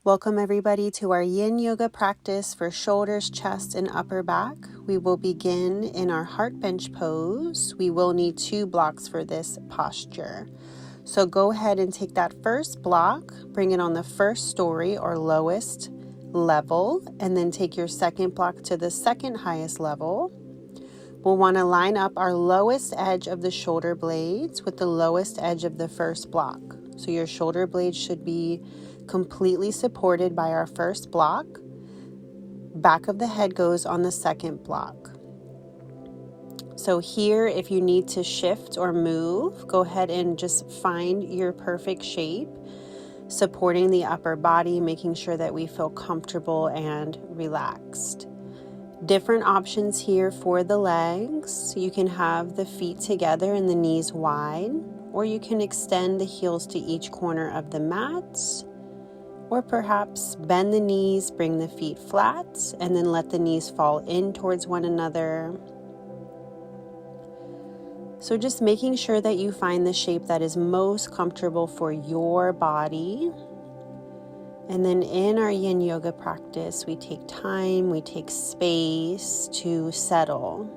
Welcome everybody to our Yin Yoga practice for shoulders, chest, and upper back. We will begin in our heart bench pose. We will need 2 blocks for this posture. So go ahead and take that first block, bring it on the first story or lowest level, and then take your second block to the second highest level. We'll want to line up our lowest edge of the shoulder blades with the lowest edge of the first block. So your shoulder blades should be completely supported by our first block. Back of the head goes on the second block. So here, if you need to shift or move, go ahead and just find your perfect shape, supporting the upper body, making sure that we feel comfortable and relaxed. Different options here for the legs. You can have the feet together and the knees wide, or you can extend the heels to each corner of the mat, or perhaps bend the knees, bring the feet flat, and then let the knees fall in towards one another. So just making sure that you find the shape that is most comfortable for your body. And then in our Yin Yoga practice, we take time, we take space to settle.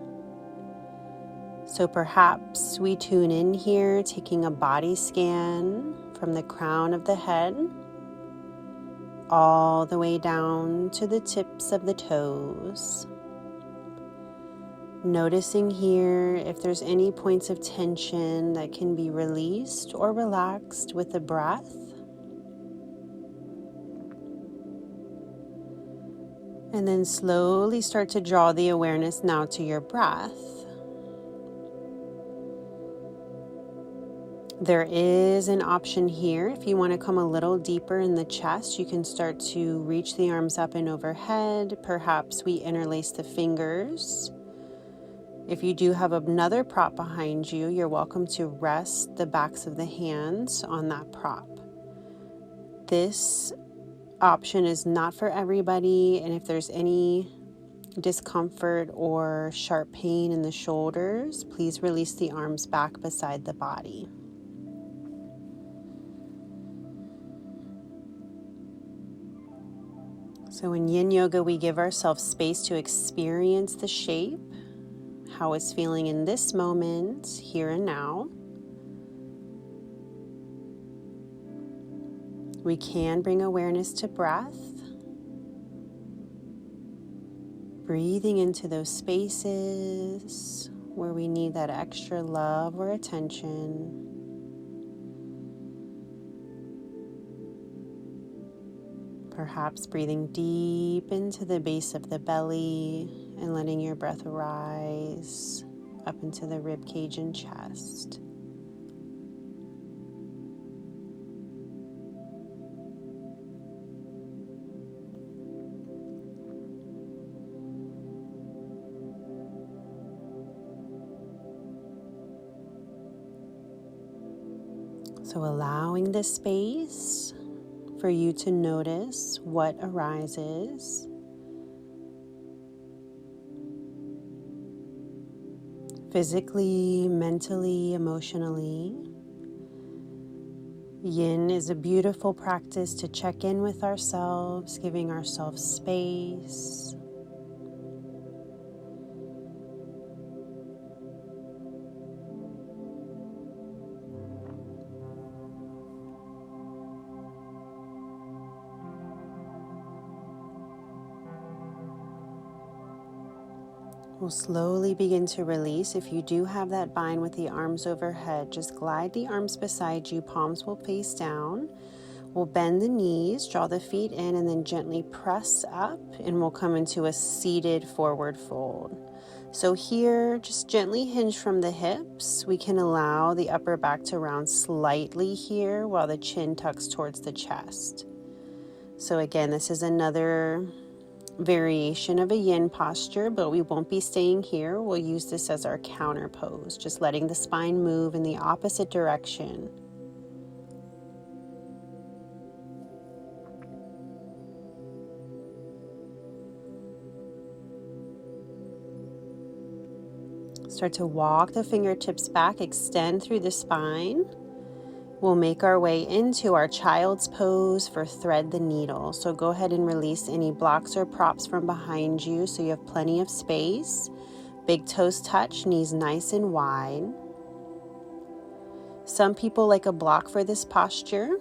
So perhaps we tune in here, taking a body scan from the crown of the head all the way down to the tips of the toes. Noticing here if there's any points of tension that can be released or relaxed with the breath. And then slowly start to draw the awareness now to your breath. There is an option here. If you want to come a little deeper in the chest, you can start to reach the arms up and overhead. Perhaps we interlace the fingers. If you do have another prop behind you, you're welcome to rest the backs of the hands on that prop. This option is not for everybody, and if there's any discomfort or sharp pain in the shoulders, please release the arms back beside the body. So in Yin Yoga, we give ourselves space to experience the shape, how it's feeling in this moment, here and now. We can bring awareness to breath, breathing into those spaces where we need that extra love or attention. Perhaps breathing deep into the base of the belly and letting your breath rise up into the rib cage and chest. So allowing this space for you to notice what arises. Physically, mentally, emotionally. Yin is a beautiful practice to check in with ourselves, giving ourselves space. We'll slowly begin to release. If you do have that bind with the arms overhead, just glide the arms beside you, palms will face down. We'll bend the knees, draw the feet in, and then gently press up, and we'll come into a seated forward fold. So here, just gently hinge from the hips. We can allow the upper back to round slightly here while the chin tucks towards the chest. So again, this is another variation of a yin posture, but we won't be staying here. We'll use this as our counter pose, just letting the spine move in the opposite direction. Start to walk the fingertips back, extend through the spine, We'll make our way into our child's pose for thread the needle. So go ahead and release any blocks or props from behind you so you have plenty of space. Big toes touch, knees nice and wide. Some people like a block for this posture.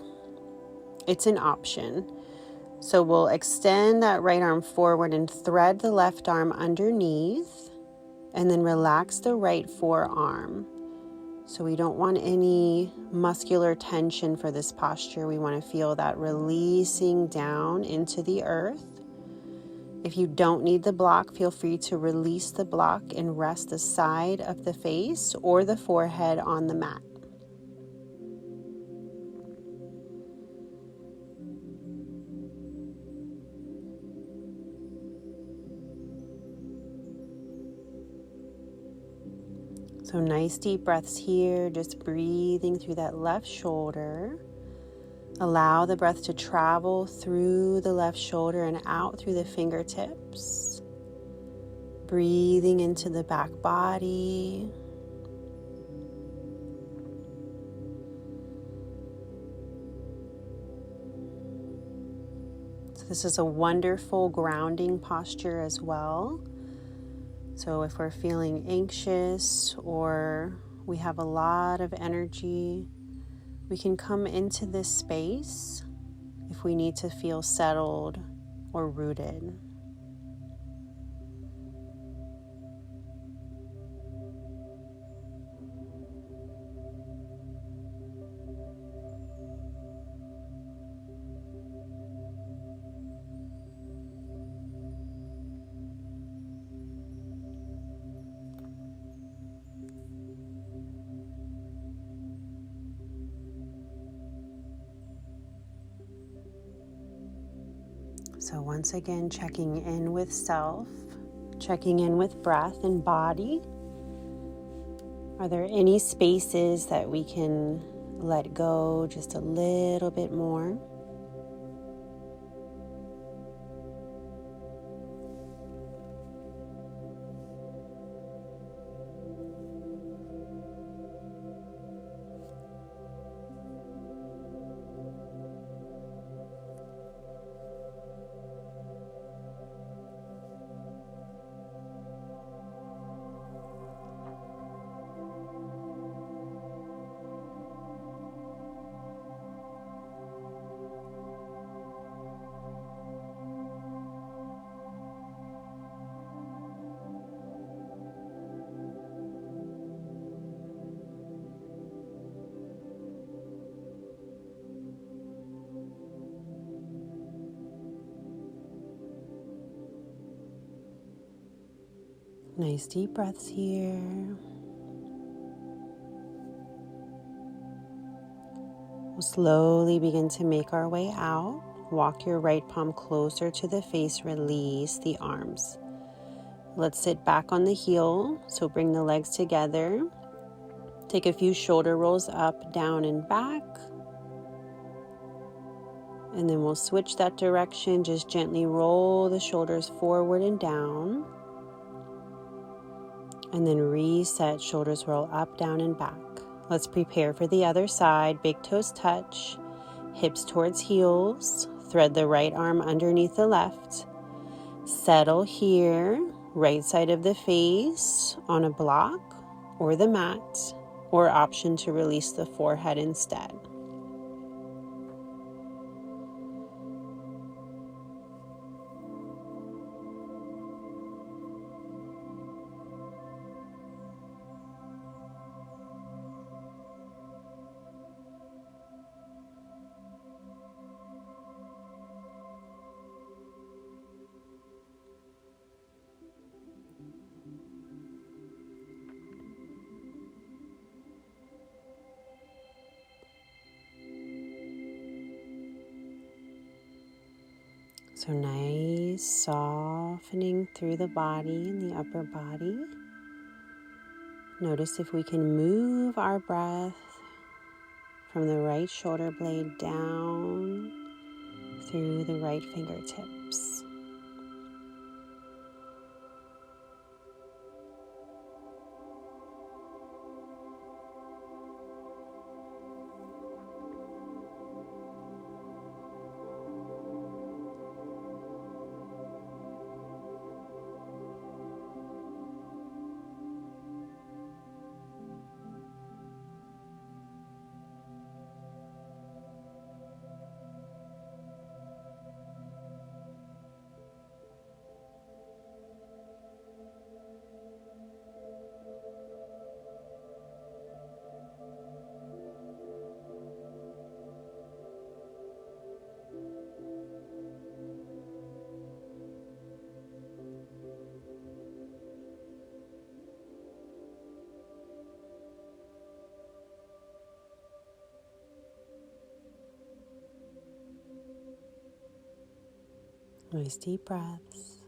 It's an option. So we'll extend that right arm forward and thread the left arm underneath, and then relax the right forearm. So we don't want any muscular tension for this posture. We want to feel that releasing down into the earth. If you don't need the block, feel free to release the block and rest the side of the face or the forehead on the mat. So nice deep breaths here, just breathing through that left shoulder. Allow the breath to travel through the left shoulder and out through the fingertips. Breathing into the back body. So this is a wonderful grounding posture as well. So if we're feeling anxious or we have a lot of energy, we can come into this space if we need to feel settled or rooted. So once again, checking in with self, checking in with breath and body. Are there any spaces that we can let go just a little bit more? Nice deep breaths here. We'll slowly begin to make our way out. Walk your right palm closer to the face, release the arms. Let's sit back on the heel, so bring the legs together. Take a few shoulder rolls up, down, and back. And then we'll switch that direction, just gently roll the shoulders forward and down. And then reset, shoulders roll up, down, and back. Let's prepare for the other side. Big toes touch, hips towards heels. Thread the right arm underneath the left. Settle here, right side of the face on a block or the mat, or option to release the forehead instead. So nice softening through the body and the upper body. Notice if we can move our breath from the right shoulder blade down through the right fingertips. Nice deep breaths.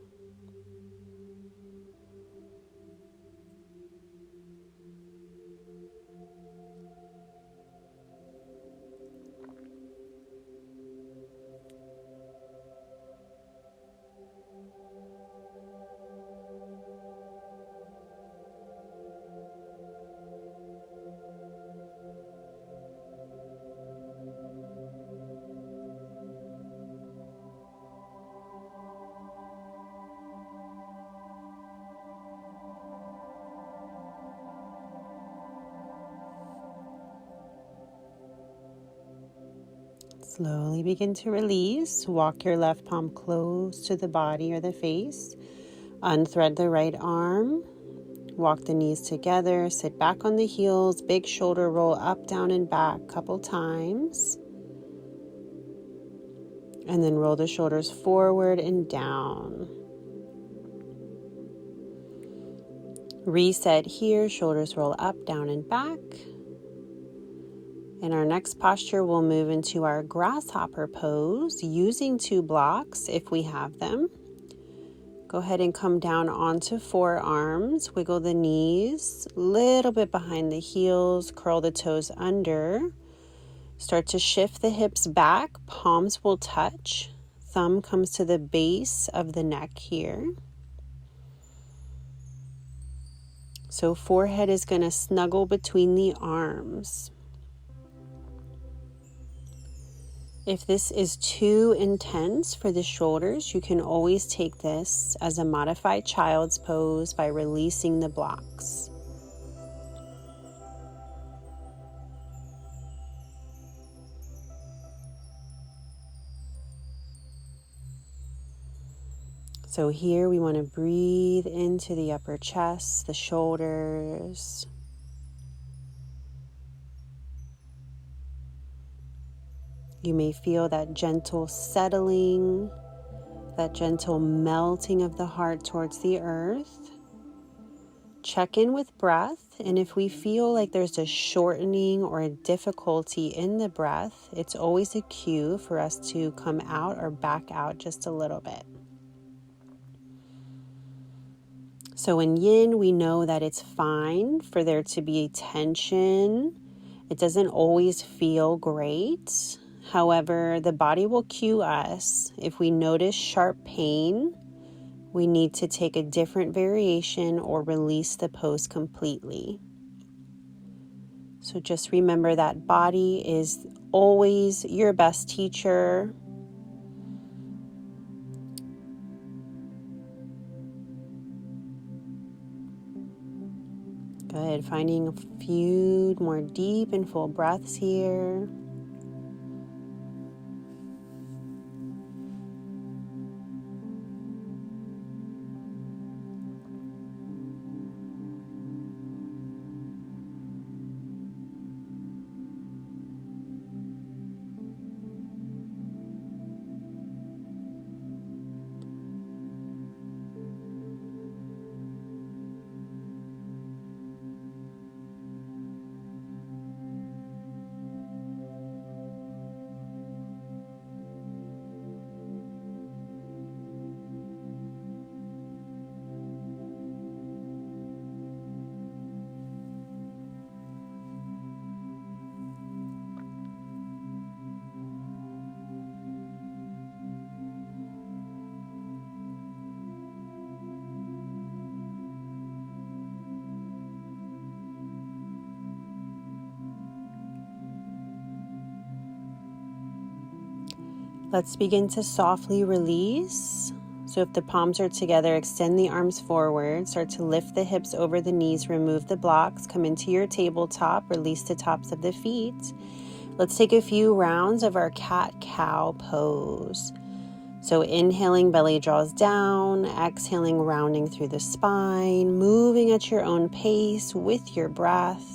Slowly begin to release. Walk your left palm close to the body or the face. Unthread the right arm. Walk the knees together. Sit back on the heels. Big shoulder roll up, down, and back a couple times. And then roll the shoulders forward and down. Reset here. Shoulders roll up, down, and back. In our next posture, we'll move into our grasshopper pose using 2 blocks if we have them. Go ahead and come down onto forearms. Wiggle the knees a little bit behind the heels. Curl the toes under. Start to shift the hips back. Palms will touch. Thumb comes to the base of the neck here. So forehead is going to snuggle between the arms. If this is too intense for the shoulders, you can always take this as a modified child's pose by releasing the blocks. So here we want to breathe into the upper chest, the shoulders. You may feel that gentle settling, that gentle melting of the heart towards the earth. Check in with breath, and if we feel like there's a shortening or a difficulty in the breath, it's always a cue for us to come out or back out just a little bit. So in Yin, we know that it's fine for there to be tension. It doesn't always feel great. However, the body will cue us. If we notice sharp pain, we need to take a different variation or release the pose completely. So just remember that body is always your best teacher. Good. Finding a few more deep and full breaths here. Let's begin to softly release. So if the palms are together, extend the arms forward. Start to lift the hips over the knees. Remove the blocks. Come into your tabletop. Release the tops of the feet. Let's take a few rounds of our cat-cow pose. So inhaling, belly draws down. Exhaling, rounding through the spine. Moving at your own pace with your breath.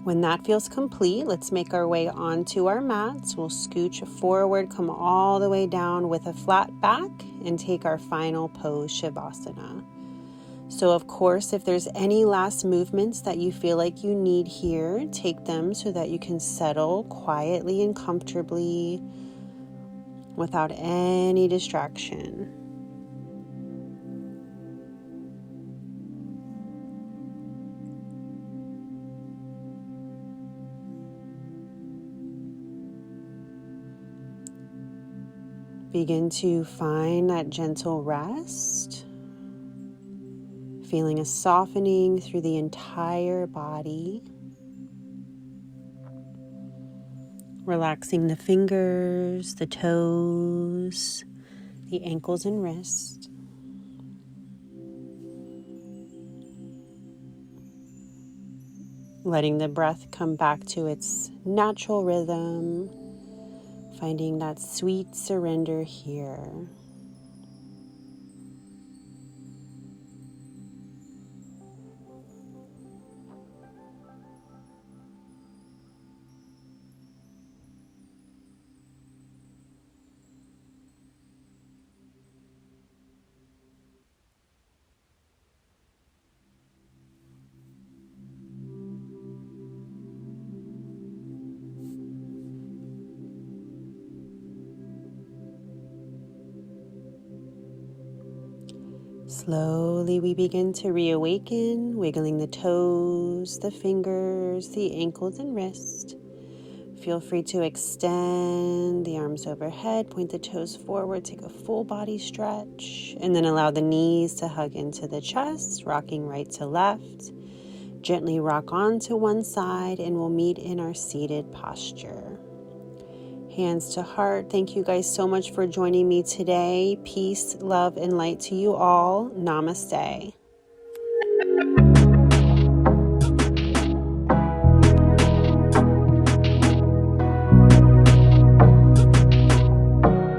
When that feels complete, let's make our way onto our mats. We'll scooch forward, come all the way down with a flat back, and take our final pose, Shavasana. So of course, if there's any last movements that you feel like you need here, take them so that you can settle quietly and comfortably without any distraction. Begin to find that gentle rest, feeling a softening through the entire body, relaxing the fingers, the toes, the ankles and wrists. Letting the breath come back to its natural rhythm, finding that sweet surrender here. Slowly we begin to reawaken, wiggling the toes, the fingers, the ankles and wrists. Feel free to extend the arms overhead, point the toes forward, take a full body stretch, and then allow the knees to hug into the chest, rocking right to left. Gently rock onto one side and we'll meet in our seated posture. Hands to heart. Thank you guys so much for joining me today. Peace, love, and light to you all. Namaste.